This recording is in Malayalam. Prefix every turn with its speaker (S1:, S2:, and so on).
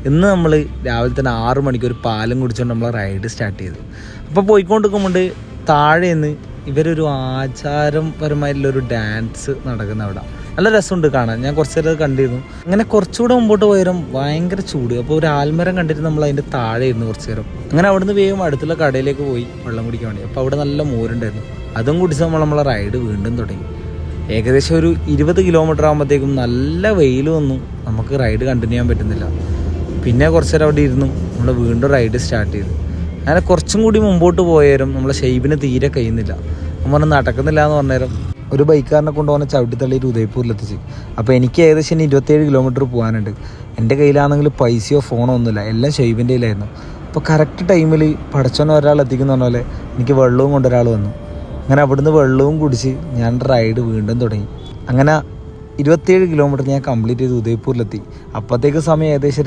S1: ഇന്ന് നമ്മൾ രാവിലെ തന്നെ 6 മണിക്ക് ഒരു പാലും കുടിച്ചുകൊണ്ട് നമ്മൾ റൈഡ് സ്റ്റാർട്ട് ചെയ്തു. അപ്പോൾ പോയിക്കൊണ്ടിരിക്കുമ്പോൾ താഴെ നിന്ന് ഇവരൊരു ആചാരപരമായിട്ടുള്ളൊരു ഡാൻസ് നടക്കുന്ന അവിടെ നല്ല രസമുണ്ട് കാണാൻ. ഞാൻ കുറച്ച് നേരം അത് കണ്ടിരുന്നു. അങ്ങനെ കുറച്ചുകൂടെ മുമ്പോട്ട് പോയാലും ഭയങ്കര ചൂട്. അപ്പോൾ ഒരു ആൽമരം കണ്ടിട്ട് നമ്മൾ അതിൻ്റെ താഴെ ഇരുന്നു കുറച്ച് നേരം. അങ്ങനെ അവിടുന്ന് വേഗം അടുത്തുള്ള കടയിലേക്ക് പോയി വെള്ളം കുടിക്കാൻ വേണ്ടി. അപ്പോൾ അവിടെ നല്ല മോരുണ്ടായിരുന്നു. അതും കുടിച്ച് നമ്മളെ റൈഡ് വീണ്ടും തുടങ്ങി. ഏകദേശം ഒരു 20 കിലോമീറ്റർ ആകുമ്പോഴത്തേക്കും നല്ല വെയിൽ വന്നു. നമുക്ക് റൈഡ് കണ്ടിന്യൂ ചെയ്യാൻ പറ്റുന്നില്ല. പിന്നെ കുറച്ച് നേരം അവിടെ ഇരുന്നു നമ്മൾ വീണ്ടും റൈഡ് സ്റ്റാർട്ട് ചെയ്തു. അങ്ങനെ കുറച്ചും കൂടി മുമ്പോട്ട് പോയാലും നമ്മളെ ഷെയ്ബിന് തീരെ കഴിയുന്നില്ല. നമ്മൾ നടക്കുന്നില്ല എന്ന് പറഞ്ഞേരം ഒരു ബൈക്കാരനെ കൊണ്ടുപോകുന്ന ചവിട്ടിത്തള്ളിയിട്ട് ഉദയപൂരിലെത്തിച്ച്. അപ്പോൾ എനിക്ക് ഏകദേശം 27 കിലോമീറ്റർ പോകാനുണ്ട്. എൻ്റെ കയ്യിലാണെങ്കിൽ പൈസയോ ഫോണോ ഒന്നുമില്ല, എല്ലാം ഷെയ്ബിൻ്റെ കയ്യിലായിരുന്നു. അപ്പോൾ കറക്റ്റ് ടൈമിൽ പടച്ചോനെ ഒരാൾ എത്തിക്കുന്ന പറഞ്ഞ പോലെ എനിക്ക് വെള്ളവും കൊണ്ടൊരാൾ വന്നു. അങ്ങനെ അവിടുന്ന് വെള്ളവും കുടിച്ച് ഞാൻ റൈഡ് വീണ്ടും തുടങ്ങി. അങ്ങനെ 27 കിലോമീറ്റർ ഞാൻ കംപ്ലീറ്റ് ചെയ്ത് ഉദയപൂരിലെത്തി. അപ്പോഴത്തേക്ക് സമയം ഏകദേശം